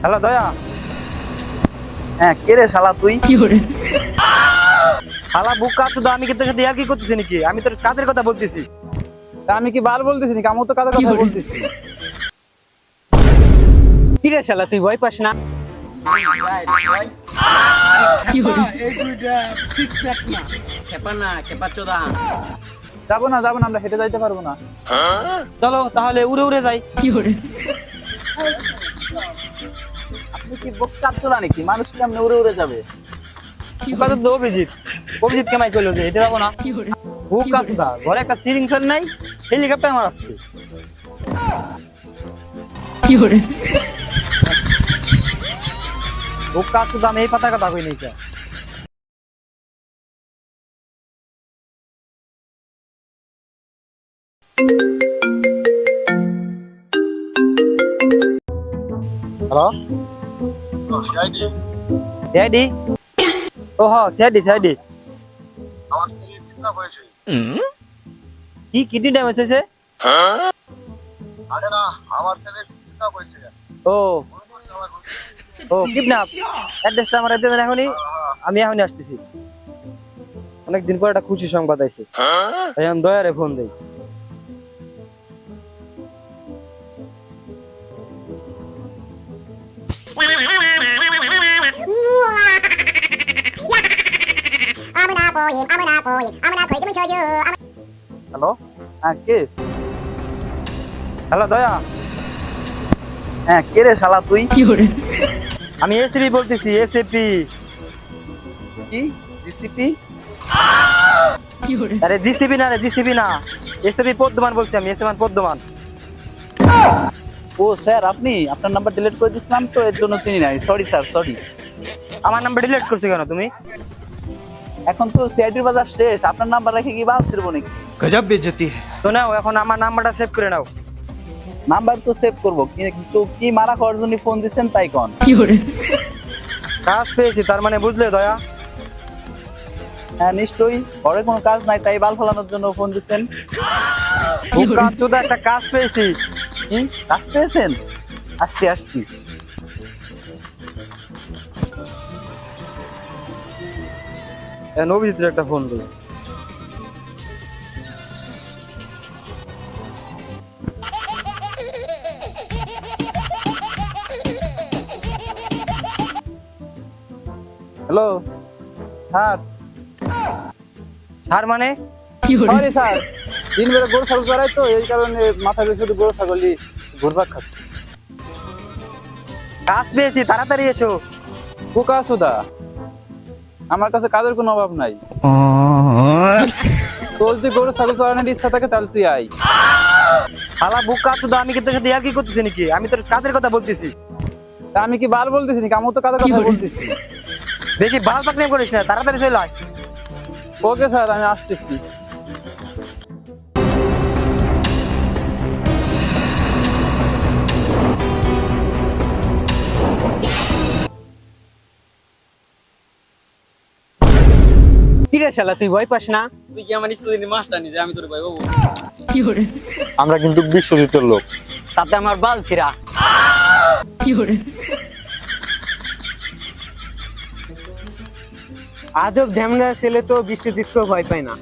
Hello দয়া। হ্যাঁ, কে রে শালা তুই? শালা বুকা চোদা, আমি কি তোর সাথে কি করতেছি নাকি? আমি তোর কাদের কথা বলতেছি। তা আমি কি বাল বলতেছি নাকি? আমি তো কাদের কথা বলতেছি। কি রে শালা, তুই ভয় পাস না? যাবো না, আমরা হেঁটে যাইতে পারবো না। চলো তাহলে উড়ে উড়ে যাই। আপনি কি বকচাচ্ছো নাকি? মানুষ কেমনে উড়ে উড়ে যাবে? অভিজিৎ অভিজিৎ কেমাই করলো যে এটা যাবো না। বুকা চোদা, ঘরে একটা সিলিং ফ্যান নাই, হেলিকপ্টার মারাচ্ছে। বুকা চোদা, আমি এই পাতার কথা কই নাই কে? Hello CID. ও হ সিআইডি সিআইডি। কি কিডনি ড্যামেজ হয়েছে? ও ও কিডন্যাপ। অ্যাড্রেসটা আমার দিয়ে দেন এখনই, আমি এখনই আসতেছি। অনেকদিন পর একটা খুশি সংবাদ আইছে, এখন দয়ারে ফোন দেই। হ্যালো, হ্যাঁ কে? হ্যালো দয়া। হ্যাঁ, কে রে শালা তুই? আমি এসিপি বলতেছি, এসিপি। কি জিসিপি? আরে জিসিপি না রে, জিসিপি না, এসিপি পদ্মমান বলছি আমি, এসিপি পদ্মমান। ও স্যার, আপনি আপনার নাম্বার ডিলিট করে দিয়েছিলাম তো, এর জন্য চিনি নাই। Sorry sir, sorry. আমার নাম্বার ডিলিট করছো কেন তুমি? এখন তো সিআইডির বাজার শেষ, আপনার নাম্বার রেখে কি বাল ছিড়বো নাকি? গজব বেইজ্জতি। তো নাও এখন আমার নাম্বারটা সেভ করে নাও। নাম্বার তো সেভ করবো, কিন্তু কি মারা খাওয়ার জন্য ফোন দিচ্ছেন তাই কন? কাজ পেয়েছি তার মানে, বুঝলে দয়া? হ্যাঁ নিশ্চয়ই, ঘরে কোনো কাজ নাই তাই বাল ফলানোর জন্য ফোন দিচ্ছেন। বুকা চোদা, একটা কাজ পেয়েছি। কি কাজ পেয়েছেন? আসছি আসছি। এখন অভিজিতের একটা ফোন দিই। হ্যালো, হ্যাঁ স্যার মানে? সরি স্যার, দিন বেলা গরু ছাগল চড়াই তো, এই কারণে মাথা বেশি শুধু গরু ছাগলই ঘুরপাক খাচ্ছে। কাজ পেয়েছি, তাড়াতাড়ি এসো। বোকা সুদা, আমার কাছে কাজের কোনো অভাব নাই। তোর যদি গরু ছাগল চড়ানোর ইচ্ছা থাকে তাহলে তুই আয়। শালা বুকা চোদা, আমি কি তোর সাথে কি করতেছি নাকি? আমি তোর কাদের কথা বলতেছি। তা আমি কি বাল বলতেছি নাকি? আমি তো কাদের কথা বলতেছি। বেশি বাল পাকনামি করিস না, তাড়াতাড়ি চলে আয়। ওকে স্যার, আমি আসতেছি। কি রে শালা, তুই ভয় পাস না? তুই কি আমার স্কুলের মাস্টার নি যে আমি তোর ভাই বাবু? আমরা কিন্তু বিশ্বজিতের লোক। তাতে আমার বাল ছিড়া। আজব ঢ্যামনা ছেলে তো বিশ্বজিৎকেও ভয় পায় না।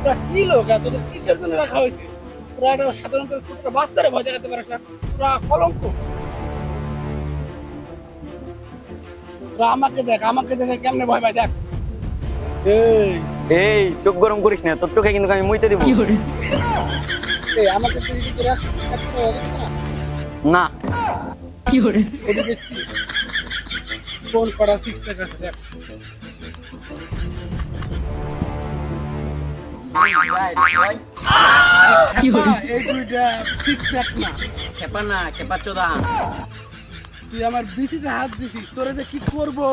তোরা কি লোক, তোদের কিসের জন্য রাখা হয়েছে? তোরা একটা সাধারণত ছোটটা বাচ্চারা ভয় দেখাতে পারিস না, তোরা কলঙ্ক। তোরা আমাকে দেখ, আমাকে দেখে কেমনে ভয় পায় দেখ। এই এই চোখ গরম করিস না, তোর চোখে কিন্তু আমি মুইতে দিব। এই আমাকে তুই যদি তোরা একটা ভয় দেখিস না, না ওটি দেখছিস ফোন করা সিক্স প্যাক আছে দেখ। এই দুইটা সিক্স প্যাক না, খেপা না, খেপা চোদা। তুই আমার বিচিতে হাত দিছিস, তোরা যে কি করবো?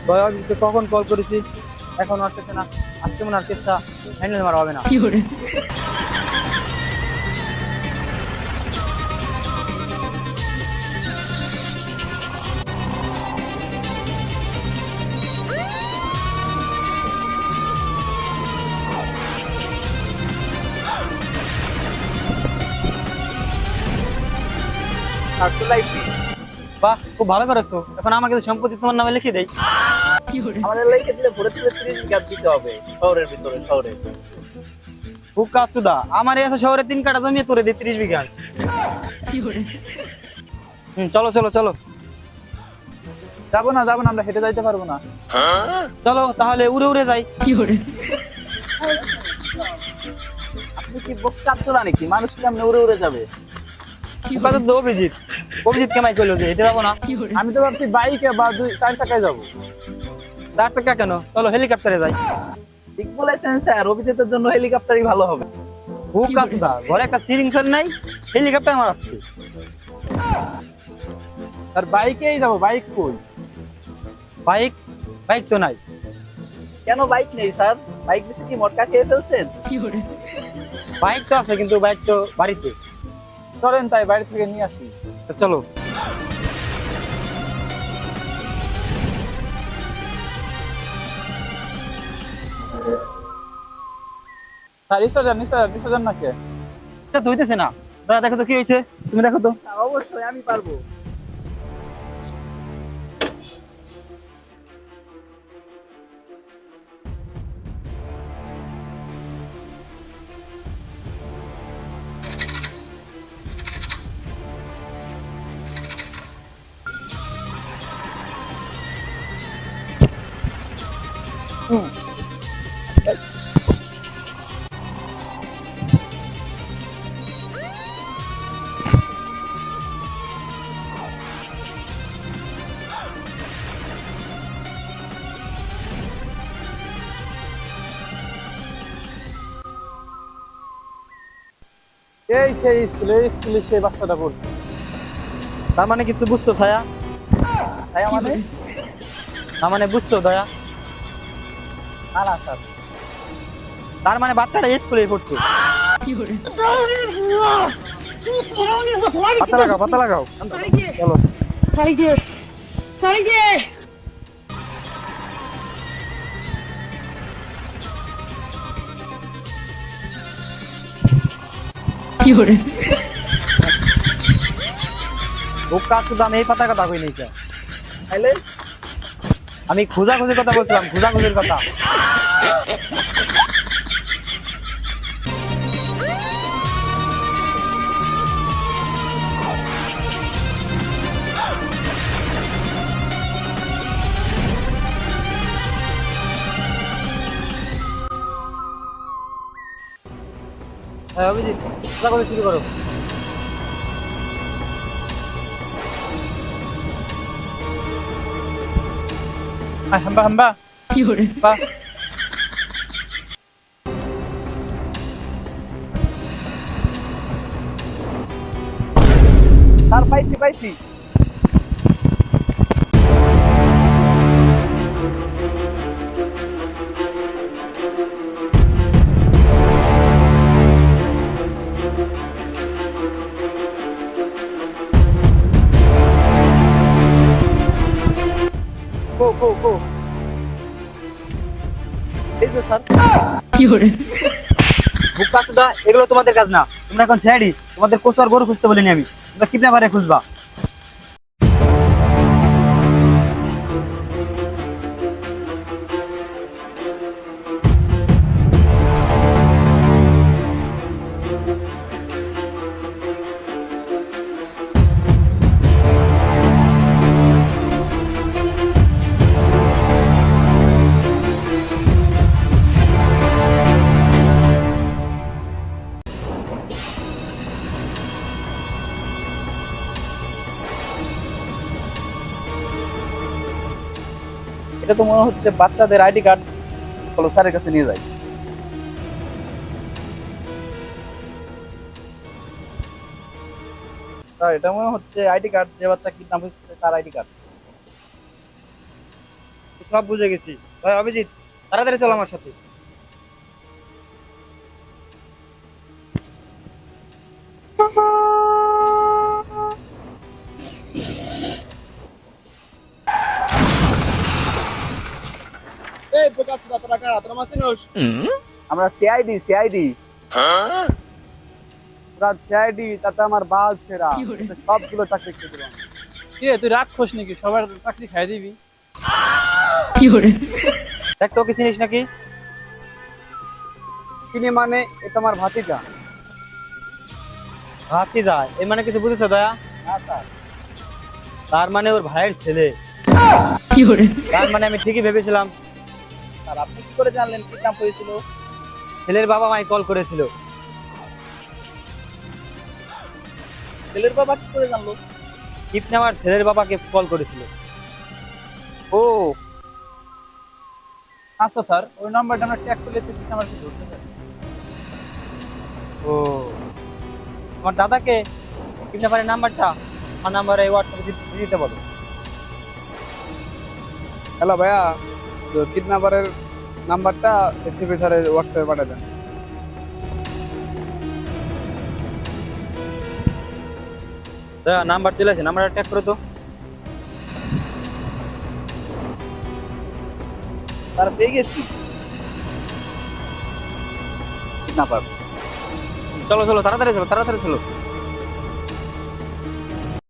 দয়া অভিজিৎকে কখন কল করেছি, এখন আসতেছে না। আজকে মনে হয় কেসটা হ্যান্ডেল মারা হবে না। স্যার চলাইছি। বাহ, খুব ভালো করেছো। এখন আমাকে সম্পত্তি তোমার নামে লিখে দেই। আমাদের লিখে দিলে ভরে তুলে 30 বিঘা দিতে হবে শহরের ভিতরে শহরে। খুব কাচুদা, আমার এই শহরে 3 কাঠা জমি তোরে দিই 30 বিঘা। চলো চলো চলো যাবো না আমরা হেঁটে যাইতে পারবো না। চলো তাহলে উড়ে উড়ে যাই। আপনি কি বকতাচ্ছ না নাকি? মানুষ কেমনে উড়ে উড়ে যাবে? অভিজিৎ কেমাই করলো যে হেঁটে যাবো না। আমি তো ভাবছি বাইকে বা 4 চাকায় যাবো। 4 টাকা কেন, চলো হেলিকপ্টারে যাই। ঠিক বলেছেন স্যার, অভিজিতের জন্য হেলিকপ্টারই ভালো হবে। খুব কাচুদা, ঘরে একটা সিলিং ফ্যান নাই, হেলিকপ্টার মারাচ্ছি। আর বাইকেই যাবো। বাইক কই? বাইক বাইক তো নাই। কেন বাইক নেই স্যার? বাইক দিতে কি মটকা খেয়ে ফেলছেন? বাইক তো আছে, কিন্তু বাইক তো বাড়িতে। চলেন তাই বাড়ি থেকে নিয়ে আসি। তো চলো। স্যার নিশ্চয় যান নাকি? এটা তো হইতেছে না। দাদা দেখো তো কি হয়েছে, তুমি দেখো তো। অবশ্যই আমি পারবো। এই সেই স্কুলে সেই বাচ্চাটা পড়ছে। তার মানে কিছু বুঝছো ছায়া? তাই আমাদের তার মানে বুঝছো দয়া? না না স্যার। তার মানে বাচ্চাটা স্কুলে পড়ছে। পাতা লাগাও চলো। খুব কাচুদা, আমি এই পাতার কথা কই নাই। তাইলে আমি খোঁজাখুঁজির কথা বলছিলাম, খোঁজাখুঁজির কথা। হ্যাঁ অভিজিৎ, খোঁজাখুঁজি শুরু করো। হাম্বা বাহ। স্যার পাইছি। গো এই যে স্যার। বুক কাচুদা, এগুলো তোমাদের কাজ না। তোমরা এখন ছেড়ি, তোমাদের কচু আর গরু খুঁজতে বলিনি আমি। তোমরা কিডন্যাপারে খুঁজবা। এটা তো মনে হচ্ছে বাচ্চাদের আইডি কার্ড। চলো স্যারের কাছে নিয়ে যাই। স্যার এটা মনে হচ্ছে আইডি কার্ড, যে বাচ্চা কিডন্যাপ হয়েছে তার আইডি কার্ড। সব বুঝে গেছি। ভাই অভিজিৎ, তাড়াতাড়ি চলো আমার সাথে। এই বোকাচোদা, তোরা কারা? তোরা মাছ চিনোস? আমরা সিআইডি। যার সিআইডি তাতে আমার বাল ছেড়া, এতে সবগুলো চাকরি খেয়ে দিলাম। কি রে, তুই রাগ খোস নাকি? সবার চাকরি খাই দিবি? দেখ তো কি চিনিস নাকি? চিনি মানে এটা আমার ভাতিজা। ভাতি যায় এই মানে কিছু বুঝেছো দয়া? না স্যার। তার মানে ওর ভাইয়ের ছেলে। তার মানে আমি ঠিকই ভেবেছিলাম। স্যার আপনি কি করে জানলেন কিডন্যাপ হয়েছিল? ছেলের বাবা মাই কল করেছিল। ছেলের বাবা কি করে জানলো? কিডন্যাপার ছেলের বাবাকে কল করেছিল। ও আচ্ছা স্যার, ওই নাম্বারটা আমরা ট্যাগ করলে তো কিডন্যাপারকে ধরতে পারি। ও আমার দাদাকে কিডন্যাপারের নাম্বারটা আমার নাম্বারে হোয়াটসঅ্যাপে দিতে বলো। হ্যালো ভাইয়া, কিডন্যাপারের নাম্বারটা এসিপি স্যারের হোয়াটসঅ্যাপে পাঠিয়ে দেন। দয়া নাম্বার চলে আসে, নাম্বারটা ট্যাগ করো তো। তারা পেয়ে গেছি। কিডন্যাপার চলো চলো তাড়াতাড়ি চলো, তাড়াতাড়ি চলো।